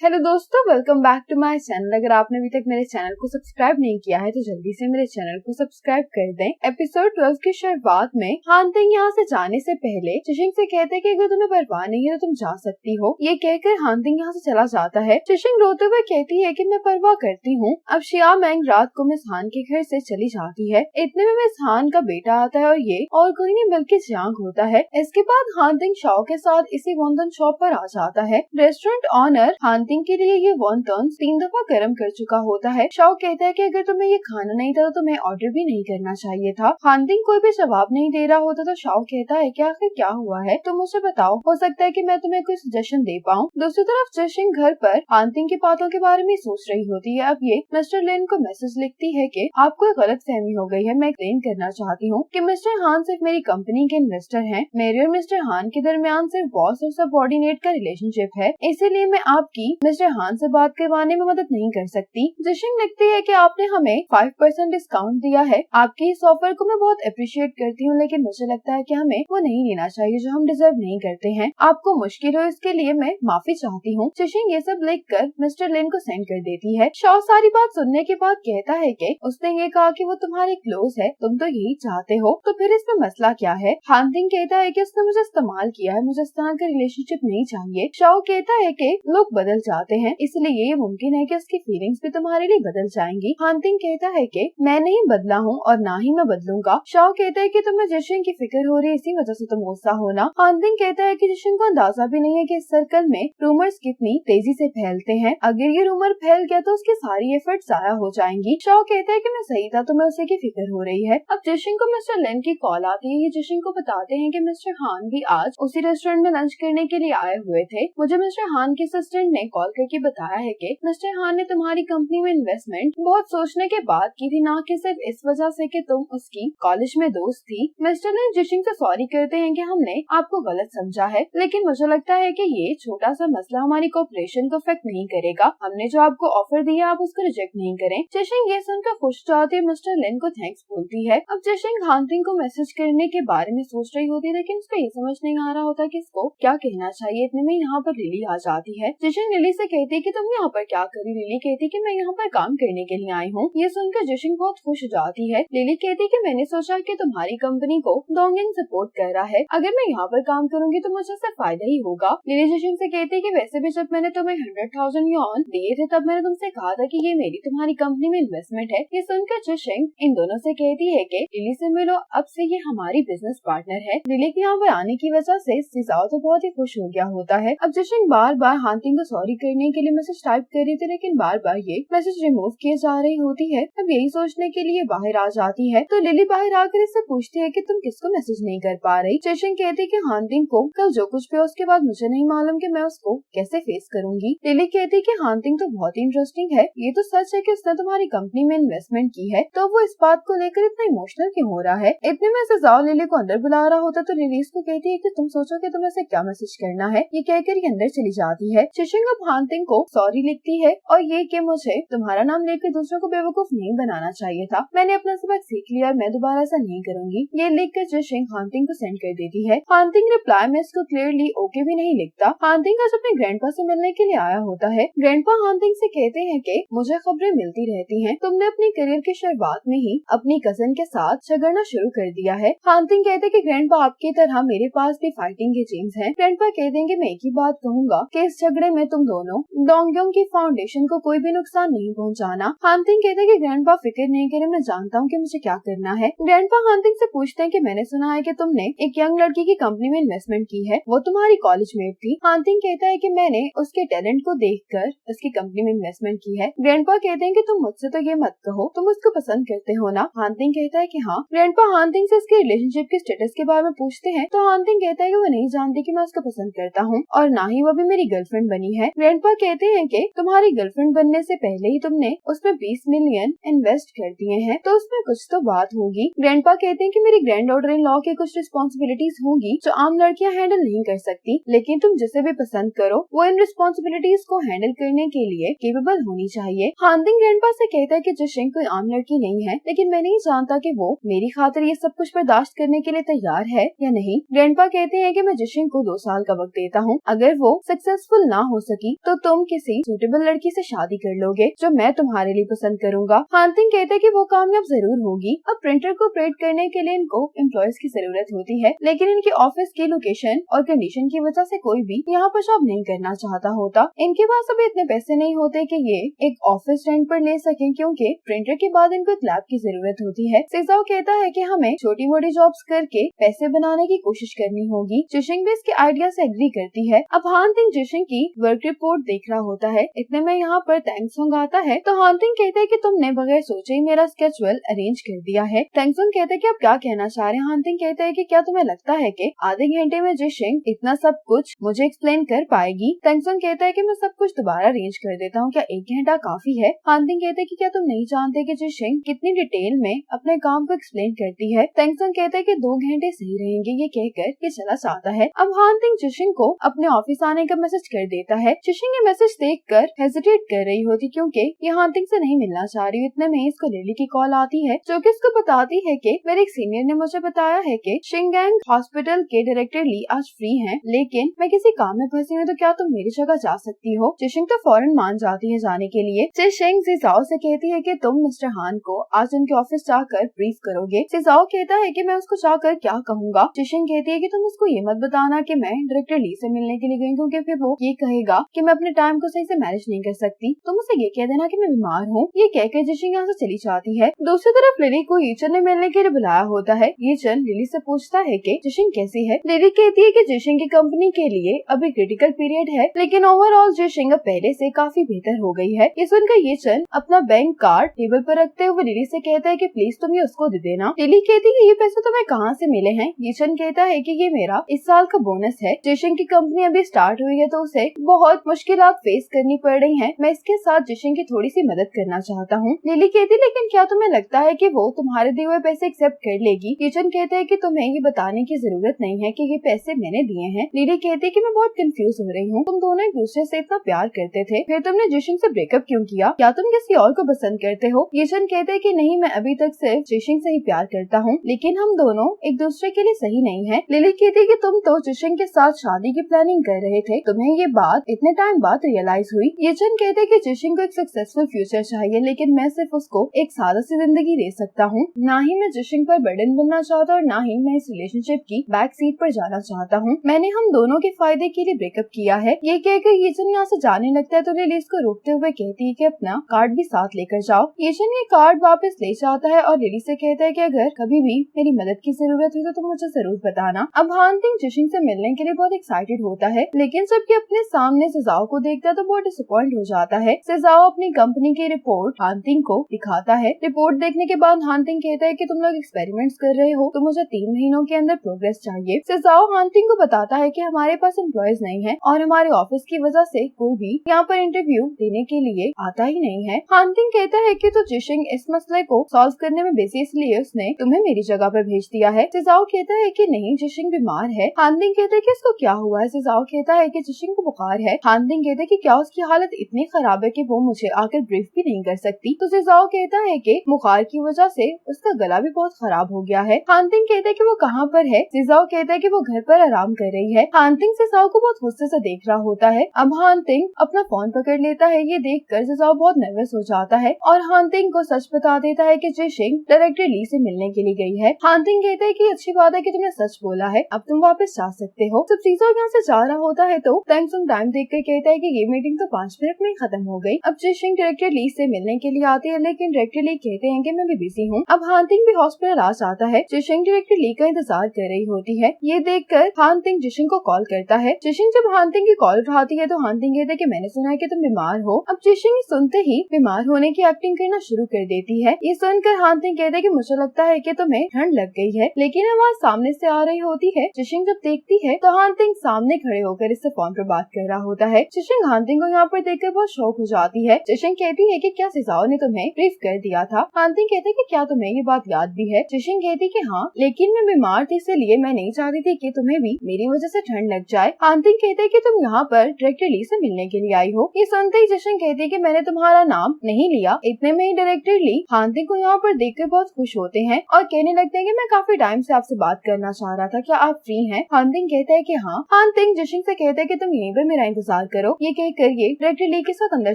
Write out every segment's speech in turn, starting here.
Hello दोस्तों, welcome back to my channel. अगर आपने अभी तक मेरे चैनल को सब्सक्राइब नहीं किया है तो जल्दी से मेरे चैनल को सब्सक्राइब कर दें। एपिसोड 12 की शुरुआत में हान तिंग यहाँ से जाने से पहले चिशिंग से कहते हैं कि अगर तुम्हें परवाह नहीं है तो तुम जा सकती हो। ये कहकर हान तिंग यहाँ से चला जाता है। चिशिंग रोते हुए कहती है कि मैं परवाह करती हूँ। अब शिया मैंग रात को मिस हान के घर से चली जाती है। इतने में मिस हान का बेटा आता है और ये और कोई नहीं बल्कि जियांग होता है। इसके बाद हान तिंग शाओ के साथ इसी वॉन्टन शॉप पर आ जाता है। रेस्टोरेंट ऑनर हान तिंग के लिए ये वॉन्टन 3 दफा गर्म कर चुका होता है। शाओ कहता है कि अगर तुम्हें ये खाना नहीं था तो तुम्हें ऑर्डर भी नहीं करना चाहिए था। हान तिंग कोई भी जवाब नहीं दे रहा होता तो शाओ कहता है कि आखिर क्या हुआ है, तुम मुझे बताओ, हो सकता है कि मैं तुम्हें कोई सजेशन दे पाऊँ। दूसरी तरफ चिशिंग घर पर हान तिंग की बातों के बारे में सोच रही होती है। अब ये मिस्टर लिन को मैसेज लिखती है कि आपको गलत फहमी हो गई है। मैं एक्सप्लेन करना चाहती हूँ कि मिस्टर हान सिर्फ मेरी कंपनी के इन्वेस्टर हैं। मेरे और मिस्टर हान के दरमियान सिर्फ बॉस और सबऑर्डिनेट का रिलेशनशिप है, इसीलिए मैं आपकी मिस्टर हान से बात करवाने में मदद नहीं कर सकती। जिशिंग लिखती है कि आपने हमें 5% डिस्काउंट दिया है। आपकी इस ऑफर को मैं बहुत अप्रिशिएट करती हूँ, लेकिन मुझे लगता है कि हमें वो नहीं लेना चाहिए जो हम डिजर्व नहीं करते हैं। आपको मुश्किल हो इसके लिए मैं माफी चाहती हूँ। जिशिंग ये सब लिखकर मिस्टर लिन को सेंड कर देती है। शाओ सारी बात सुनने के बाद कहता है कि उसने ये कहा कि वो तुम्हारे क्लोज है, तुम तो यही चाहते हो, तो फिर इसमें मसला क्या है। हान तिंग कहता है कि उसने मुझे इस्तेमाल किया है, मुझे इस तरह का रिलेशनशिप नहीं चाहिए। शाओ कहता है कि लोग बदल जाते हैं, इसलिए ये मुमकिन है कि उसकी फीलिंग्स भी तुम्हारे लिए बदल जाएंगी। हान तिंग कहता है कि मैं नहीं बदला हूँ और ना ही मैं बदलूंगा। शाओ कहता है कि तुम्हें जिशिंग की फिक्र हो रही है, इसी वजह से तुम गुस्सा होना। हान तिंग कहता है कि जिशिंग को अंदाजा भी नहीं है कि इस सर्कल में रूमर्स कितनी तेजी से फैलते हैं। अगर ये रूमर फैल गया तो उसकी सारी एफर्ट जाया हो जाएंगी। शाओ कहता है कि मैं सही था, तुम्हें उसे की फिक्र हो रही है। अब जिशिंग को मिस्टर लिन की कॉल आती है। ये जिशिंग को बताते हैं कि मिस्टर हान भी आज उसी रेस्टोरेंट में लंच करने के लिए आए हुए थे। मुझे मिस्टर हान के असिस्टेंट ने कॉल करके बताया है कि मिस्टर हान ने तुम्हारी कंपनी में इन्वेस्टमेंट बहुत सोचने के बाद की थी, ना कि सिर्फ इस वजह से कि तुम उसकी कॉलेज में दोस्त थी। मिस्टर लिन जिशिंग से सॉरी करते हैं कि हमने आपको गलत समझा है, लेकिन मुझे लगता है कि ये छोटा सा मसला हमारी कोऑपरेशन को अफेक्ट नहीं करेगा। हमने जो आपको ऑफर दिया आप उसको रिजेक्ट नहीं करें। जिशिंग ये सुनकर खुश जाती है, मिस्टर लिन को थैंक्स बोलती है। अब जिशिंग हान तिंग को मैसेज करने के बारे में सोच रही होती है, लेकिन उसको ये समझ नहीं आ रहा होता कि इसको क्या कहना चाहिए। इतने में यहाँ पर लिली आ जाती है। जिशिंग लिली से कहती है कि तुम यहाँ पर क्या करी। लिली कहती है कि मैं यहाँ पर काम करने के लिए आई हूँ। ये सुनकर जिशिंग बहुत खुश हो जाती है। लिली कहती है कि मैंने सोचा कि तुम्हारी कंपनी को डोंगिंग सपोर्ट कर रहा है, अगर मैं यहाँ पर काम करूंगी तो मुझे इससे फायदा ही होगा। लिली जिशिंग से कहती है कि वैसे भी जब मैंने तुम्हें 100,000 यॉन दिए थे तब मैंने तुमसे कहा था कि ये मेरी तुम्हारी कंपनी में इन्वेस्टमेंट है। ये सुनकर जिशिंग इन दोनों से कहती है कि लिली से मिलो, अब से ये हमारी बिजनेस पार्टनर है। लिली के यहाँ पर आने की वजह से सिजाओ तो बहुत ही खुश हो गया होता है। अब जिशिंग बार बार हान तिंग को सॉरी करने के लिए मैसेज टाइप कर रही थी, लेकिन बार बार ये मैसेज रिमूव किए जा रही होती है। अब यही सोचने के लिए बाहर आ जाती है तो लिली बाहर आकर इससे पूछती है कि तुम किसको मैसेज नहीं कर पा रही। जिशिंग कहती है कि हान तिंग को कल जो कुछ भी हो उसके बाद मुझे नहीं मालूम कि मैं उसको कैसे फेस करूंगी। लिली कहती है कि हान तिंग तो बहुत ही इंटरेस्टिंग है, ये तो सच है कि उसने तुम्हारी कंपनी में इन्वेस्टमेंट की है, तो वो इस बात को लेकर इतना इमोशनल क्यों हो रहा है। इतने में सिजाओ लिली को अंदर बुला रहा होता तो लिली इसको कहती है कि तुम सोचो कि तुम्हें से क्या मैसेज करना है। ये कहकर ये अंदर चली जाती है। जिशिंग अब हान तिंग को सॉरी लिखती है और ये कि मुझे तुम्हारा नाम लेकर दूसरों को बेवकूफ नहीं बनाना चाहिए था, मैंने अपना सबक सीख लिया और मैं दोबारा ऐसा नहीं करूंगी। ये लिखकर जिशिंग हान तिंग को सेंड कर देती है। हान तिंग रिप्लाई में इसको क्लियरली ओके भी नहीं लिखता। हान तिंग आज अपने ग्रैंडपा से मिलने के लिए आया होता है। ग्रैंडपा हान तिंग से कहते हैं कि मुझे खबरें मिलती रहती हैं, तुमने अपनी करियर की शुरुआत में ही अपनी कजन के साथ झगड़ना शुरू कर दिया है। हान तिंग कहते हैं कि ग्रैंडपा आपकी तरह मेरे पास भी फाइटिंग के जीन्स हैं। ग्रैंडपा कहते हैं कि मैं एक ही बात कहूंगा कि इस झगड़े में तुम दोनों डोंगयोंग की फाउंडेशन को कोई भी नुकसान नहीं पहुंचाना। हान तिंग कहते हैं कि ग्रैंडपा फिक्र नहीं करे, मैं जानता हूँ कि मुझे क्या करना है। ग्रैंडपा हान तिंग से पूछते हैं कि मैंने सुना है कि तुमने एक यंग लड़की की कंपनी में इन्वेस्टमेंट की है, वो तुम्हारी कॉलेज मेट थी। हान तिंग कहता है कि मैंने उसके टैलेंट को देखकर उसकी कंपनी में इन्वेस्टमेंट की है। ग्रैंडपा कहते हैं कि तुम मुझसे तो ये मत कहो, तुम उसको पसंद करते हो ना। हान तिंग कहता है कि हाँ। ग्रैंडपा हान तिंग से उसके रिलेशनशिप के स्टेटस के बारे में पूछते हैं तो हान तिंग कहता है कि वो नहीं जानती कि मैं उसको पसंद करता हूँ और ना ही वो भी मेरी गर्लफ्रेंड बनी है। ग्रैंडपा कहते हैं कि तुम्हारी गर्लफ्रेंड बनने से पहले ही तुमने उसमें 20 मिलियन इन्वेस्ट कर दिए हैं, तो उसमें कुछ तो बात होगी। ग्रैंडपा कहते हैं कि मेरी ग्रैंड डॉटर इन लॉ की कुछ रिस्पॉन्सिबिलिटीज होंगी जो आम लड़कियां हैंडल नहीं कर सकती, लेकिन तुम जिसे भी पसंद करो वो इन रिस्पॉन्सिबिलिटीज को हैंडल करने के लिए केपेबल होनी चाहिए। हान तिंग ग्रैंडपा से कहता है कि जिशिंग कोई आम लड़की नहीं है, लेकिन मैं नहीं जानता कि वो मेरी खातिर ये सब कुछ बर्दाश्त करने के लिए तैयार है या नहीं। ग्रैंडपा कहते हैं कि मैं जिशिंग को 2 साल का वक्त देता हूँ, अगर वो सक्सेसफुल ना हो सकी होगी तो तुम किसी सूटेबल लड़की से शादी कर लोगे जो मैं तुम्हारे लिए पसंद करूंगा। हानतिंग कहते हैं कि वो कामयाब जरूर होगी। अब प्रिंटर को ऑपरेट करने के लिए इनको एम्प्लॉयज की जरूरत होती है, लेकिन इनकी ऑफिस की लोकेशन और कंडीशन की वजह से कोई भी यहाँ पर जॉब नहीं करना चाहता होता। इनके पास अभी इतने पैसे नहीं होते कि ये एक ऑफिस रेंट पर ले सकें, क्योंकि प्रिंटर के बाद इनको एक लैब की जरूरत होती है। सिजाओ कहता है कि हमें छोटी मोटी जॉब्स करके पैसे बनाने की कोशिश करनी होगी। जिशिंग भी इसके आइडिया से एग्री करती है। अब हानतिंग जिशिंग की वर्क रिपोर्ट देख रहा होता है। इतने में यहाँ पर तेंगसुंग आता है तो हानतिंग कहते हैं कि तुमने बगैर सोचे ही मेरा स्केड्यूल अरेंज कर दिया है। तेंगसुंग कहते हैं कि आप क्या कहना चाह रहे हैं। हानतिंग कहते हैं कि क्या तुम्हें लगता है कि आधे घंटे में जिशिंग इतना सब कुछ मुझे एक्सप्लेन कर पाएगी। तेंगसुंग कहता है कि मैं सब कुछ दोबारा अरेंज कर देता हूँ, क्या 1 घंटा काफी है। हानतिंग कहते हैं कि क्या तुम नहीं जानते कि जिशिंग कितनी डिटेल में अपने काम को एक्सप्लेन करती है। तेंगसुंग कहता है कि 2 घंटे सही रहेंगे। ये कहकर ये चला जाता है। अब हानतिंग जिशिंग को अपने ऑफिस आने का मैसेज कर देता है। जिशिंग ये मैसेज देखकर हेजिटेट कर रही होती क्योंकि ये हानतिंग से नहीं मिलना चाह रही। इतने में इसको लिली की कॉल आती है जो कि इसको बताती है कि मेरे एक सीनियर ने मुझे बताया है कि शिंगैंग हॉस्पिटल के डायरेक्टर ली आज फ्री हैं, लेकिन मैं किसी काम में फंसी हूँ, तो क्या तुम मेरी जगह जा सकती हो। जिशिंग तो फौरन मान जाती है जाने के लिए। जिशिंग जिजाओ से कहती है कि तुम मिस्टर हान को आज उनके ऑफिस जाकर ब्रीफ करोगे। जिजाओ कहता है कि मैं उसको जाकर क्या कहूँगा। जिशिंग कहती है कि तुम उसको ये मत बताना कि मैं डायरेक्टर ली से मिलने के लिए गई, क्योंकि फिर वो ये कहेगा कि मैं अपने टाइम को सही से मैनेज नहीं कर सकती। तुम उसे ये कह देना कि मैं बीमार हूँ। ये कहकर जिशिंग यहाँ से चली जाती है। दूसरी तरफ लिली को यीचन ने मिलने के लिए बुलाया होता है। यीचन लिली से पूछता है कि जिशिंग कैसी है। लिली कहती है कि जिशिंग की कंपनी के लिए अभी क्रिटिकल पीरियड है, लेकिन ओवरऑल जिशिंग अब पहले से काफी बेहतर हो गई है। ये सुनकर यीचन अपना बैंक कार्ड टेबल पर रखते हुए लिली से कहता है कि प्लीज तुम ये उसको दे देना। लिली कहती है ये पैसे तुम्हें कहाँ से मिले हैं। यीचन कहता है कि ये मेरा इस साल का बोनस है। जिशिंग की कंपनी अभी स्टार्ट हुई है तो उसे बहुत मुश्किलात फेस करनी पड़ रही हैं। मैं इसके साथ जिशिंग की थोड़ी सी मदद करना चाहता हूँ। लिली कहती लेकिन क्या तुम्हें लगता है कि वो तुम्हारे दिए हुए पैसे एक्सेप्ट कर लेगी। यीचन कहते हैं कि तुम्हें ये बताने की जरूरत नहीं है कि ये पैसे मैंने दिए हैं। लिली कहती है कि मैं बहुत कंफ्यूज हो रही हूँ। तुम दोनों एक दूसरे से इतना प्यार करते थे, फिर तुमने जिशिंग से ब्रेकअप क्यों किया? क्या तुम किसी और को पसंद करते हो? यीचन कहते हैं कि नहीं, मैं अभी तक सिर्फ जिशिंग से ही प्यार करता हूँ, लेकिन हम दोनों एक दूसरे के लिए सही नहीं है। लिली कहती है कि तुम तो जिशिंग के साथ शादी की प्लानिंग कर रहे थे, तुम्हें ये बात इतने टाइम बाद रियलाइज हुई। यीचन कहते हैं कि जिशिंग को एक सक्सेसफुल फ्यूचर चाहिए, लेकिन मैं सिर्फ उसको एक सादा सी जिंदगी दे सकता हूँ। ना ही मैं जिशिंग पर बर्डन बनना चाहता और ना ही मैं इस रिलेशनशिप की बैक सीट पर जाना चाहता हूँ। मैंने हम दोनों के फायदे के लिए ब्रेकअप किया है। ये कहकर यीचन यहाँ से जाने लगता है तो लिली इसको रोकते हुए कहती है कि अपना कार्ड भी साथ लेकर जाओ। यीचन ये कार्ड वापस ले जाता है और लिली से कहता है कि अगर कभी भी मेरी मदद की जरूरत हो तो तुम मुझे जरूर बताना। अब हानतिंग जिशिंग से मिलने के लिए बहुत एक्साइटेड होता है, लेकिन जब ये अपने सामने सिजाओ को देखता है तो बहुत डिसअपॉइंट हो जाता है। सिजाओ अपनी कंपनी की रिपोर्ट हानतिंग को दिखाता है। रिपोर्ट देखने के बाद हानतिंग कहता है कि तुम लोग एक्सपेरिमेंट्स कर रहे हो तो मुझे 3 महीनों के अंदर प्रोग्रेस चाहिए। सिजाओ हानतिंग को बताता है कि हमारे पास एम्प्लॉयज नहीं है और हमारे ऑफिस की वजह से कोई भी यहाँ पर इंटरव्यू देने के लिए आता ही नहीं है। हानतिंग कहता है कि तो जिशिंग इस मसले को सॉल्व करने में बिजी, इसलिए उसने तुम्हें मेरी जगह पर भेज दिया है। सिजाओ कहता है कि नहीं, जिशिंग बीमार है। हानतिंग कहता है कि इसको क्या हुआ है। सिजाओ कहता है कि जिशिंग को बुखार है। हानतिंग कहता है कि क्या उसकी हालत इतनी खराब है कि वो मुझे आकर ब्रीफ भी नहीं कर सकती। तो सिजाओ कहता है कि बुखार की वजह से उसका गला भी बहुत खराब हो गया है। हानतिंग कहता है कि वो कहाँ पर है। सिजाओ कहता है कि वो घर पर आराम कर रही है। हानतिंग सिजाओ को बहुत गुस्से से देख रहा होता है। अब हानतिंग अपना फोन पकड़ लेता है। ये देखकर सिजाओ बहुत नर्वस हो जाता है और हानतिंग को सच बता देता है कि जिशिंग डायरेक्टर ली से मिलने के लिए गई है। हानतिंग कहता है कि अच्छी बात है कि तुमने सच बोला है, अब तुम वापस जा सकते हो। जब सिजाओ यहाँ से जा रहा होता है तो तेंगसुंग टाइम देखकर कहता है कि ये मीटिंग तो 5 मिनट में खत्म हो गई। अब जिशिंग डायरेक्टर ली से मिलने के लिए आती है, लेकिन डायरेक्टर ली कहते हैं कि मैं भी बिजी हूँ। अब हानतिंग भी हॉस्पिटल आ जाता है। जिशिंग डायरेक्टर ली का इंतजार कर रही होती है। ये देखकर हानतिंग जिशिंग को कॉल करता है। जिशिंग जब हानतिंग की कॉल उठाती है तो हानतिंग कहते हैं कि मैंने सुना है कि तुम बीमार हो। अब जिशिंग सुनते ही बीमार होने की एक्टिंग करना शुरू कर देती है। ये सुनकर हानतिंग कहते हैं कि मुझे लगता है कि तुम्हें ठंड लग गई है, लेकिन आवाज सामने से आ रही होती है। जिशिंग जब देखती है तो हानतिंग सामने खड़े होकर इससे फोन पर बात कर रहा होता है। जिशिंग हानतिंग को यहाँ पर देखकर बहुत शौक हो जाती है। जिशिंग कहती है कि क्या सिजाओ ने तुम्हें ब्रीफ कर दिया था। हानतिंग कहते हैं कि क्या तुम्हें ये बात याद भी है। जिशिंग कहती कि हाँ, लेकिन मैं बीमार थी इसलिए मैं नहीं चाहती थी कि तुम्हें भी मेरी वजह से ठंड लग जाए। हानतिंग कहते हैं कि तुम यहाँ पर डायरेक्टर ली से मिलने के लिए आई हो। ये सुनते ही जिशिंग कहती है कि मैंने तुम्हारा नाम नहीं लिया। इतने में ही डायरेक्टर ली हानतिंग को यहाँ पर देखकर बहुत खुश होते हैं और कहने लगते हैं कि मैं काफी टाइम से आपसे बात करना चाह रहा था, क्या आप फ्री हैं? हानतिंग कहते हैं कि हाँ। हानतिंग जिशिंग से कहते हैं कि तुम यहीं पर मेरा इंतजार इंतजार करो। ये कहकर ये डायरेक्टर ली के साथ अंदर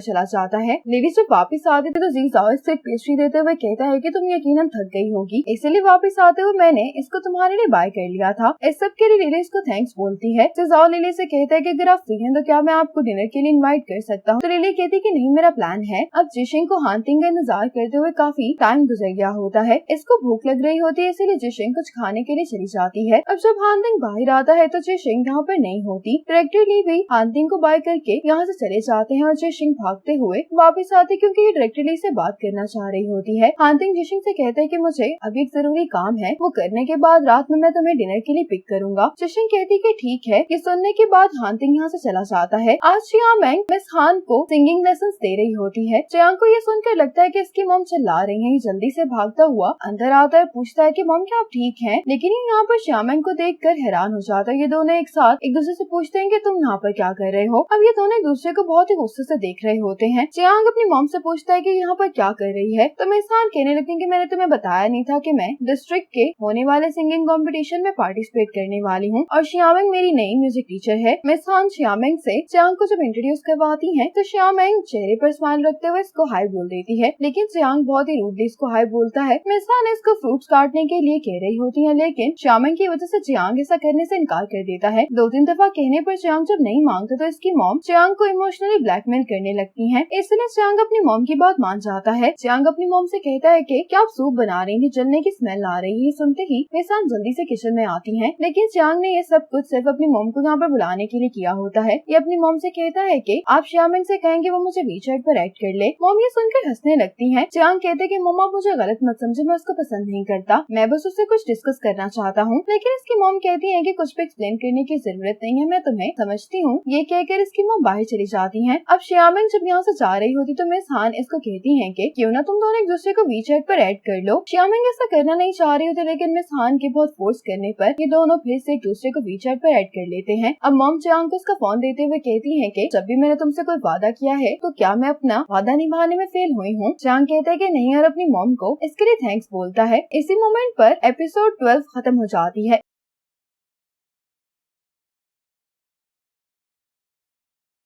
चला जाता है। लिली जब वापस आती है तो जीजाओ इससे पेस्ट्री देते हुए कहता है कि तुम यकीनन थक गई होगी, इसीलिए वापस आते हुए मैंने इसको तुम्हारे लिए बाय कर लिया था। इस सब के लिए लिली इसको थैंक्स बोलती है। जीजाओ लिली से कहता है कि अगर आप फ्री हैं तो क्या मैं आपको डिनर के लिए इनवाइट कर सकता हूँ। तो लिली कहती है कि नहीं, मेरा प्लान है। अब जिशिंग को हानतिंग का इंतजार करते हुए काफी टाइम गुजर गया होता है। इसको भूख लग रही होती है, इसीलिए जिशिंग कुछ खाने के लिए चली जाती है। अब जब हानतिंग बाहर आता है तो जिशिंग यहाँ पर नहीं होती। डायरेक्टर ली भी हानतिंग को बाय करके यहाँ से चले जाते हैं और जिशिंग भागते हुए वापस आते क्योंकि ये डायरेक्टर ली से बात करना चाह रही होती है। हानतिंग जिशिंग से कहते हैं कि मुझे अभी एक जरूरी काम है, वो करने के बाद रात में मैं तुम्हें डिनर के लिए पिक करूंगा। जिशिंग कहती कि ठीक है। ये सुनने के बाद हानतिंग यहाँ से चला जाता है। आज चियांग मिस हान को सिंगिंग लेसन दे रही होती है। चियांग को ये सुनकर लगता है कि इसकी मॉम चिल्ला रही है। जल्दी से भागता हुआ अंदर आता है, पूछता है कि मॉम क्या आप ठीक हैं? लेकिन ये यहाँ पर चियांग को देखकर हैरान हो जाता है। ये दोनों एक साथ एक दूसरे से पूछते हैं कि तुम यहाँ पर क्या कर रहे हो। अब ये दोनों एक दूसरे को बहुत ही गुस्से से देख रहे होते हैं। चियांग अपनी मॉम से पूछता है कि यहाँ पर क्या कर रही है। तो मिस हान कहने लगती है कि मैंने तुम्हें बताया नहीं था कि मैं डिस्ट्रिक्ट के होने वाले सिंगिंग कंपटीशन में पार्टिसिपेट करने वाली हूँ और चियांग मेरी नई म्यूजिक टीचर है। मिस हान चियांग से चियांग को जब इंट्रोड्यूस करवाती है तो चियांग चेहरे पर स्माइल रखते हुए इसको हाई बोल देती है, लेकिन चियांग बहुत ही रूडली इसको हाई बोलता है। मिस हान इसको फ्रूट्स काटने के लिए कह रही होती है, लेकिन चियांग की वजह से चियांग ऐसा करने से इनकार कर देता है। 2-3 दफा कहने पर चियांग जब नहीं मांगता तो इसकी मॉम चियांग को इमोशनली ब्लैकमेल करने लगती है। इसलिए चियांग अपनी मॉम की बात मान जाता है। चियांग अपनी मॉम से कहता है कि क्या आप सूप बना रही हैं, जलने की स्मेल आ रही है। सुनते ही मिस हान जल्दी से किचन में आती है, लेकिन चियांग ने ये सब कुछ सिर्फ अपनी मॉम को यहाँ पर बुलाने के लिए किया होता है। ये अपनी मॉम से कहता है कि आप चियांग से कहेंगे वो मुझे वीचैट पर ऐड कर ले। मॉम ये सुनकर हंसने लगती है। चियांग कहते हैं कि मॉम आप मुझे गलत मत समझे, मैं उसको पसंद नहीं करता, मैं बस उससे कुछ डिस्कस करना चाहता हूँ। लेकिन इसकी मॉम कहती है कि कुछ भी एक्सप्लेन करने की जरूरत नहीं है, मैं तुम्हें समझती हूँ। ये कहकर इसकी मॉम बाहर चली जाती है। अब चियांग जब यहाँ से जा रही होती तो मिस हान इसको कहती है कि क्यों ना तुम दोनों एक दूसरे को वीचैट पर ऐड कर लो। चियांग ऐसा करना नहीं चाह रही होती, लेकिन मिस हान के बहुत फोर्स करने पर ये दोनों फिर से एक दूसरे को वीचैट पर ऐड कर लेते हैं। अब मॉम चियांग को इसका फोन देते हुए कहती है कि जब भी मैंने तुमसे कोई वादा किया है तो क्या मैं अपना वादा निभाने में फेल हुई हूँ? चियांग कहता है कि नहीं और अपनी मॉम को इसके लिए थैंक्स बोलता है। इसी मोमेंट पर एपिसोड 12 खत्म हो जाती है।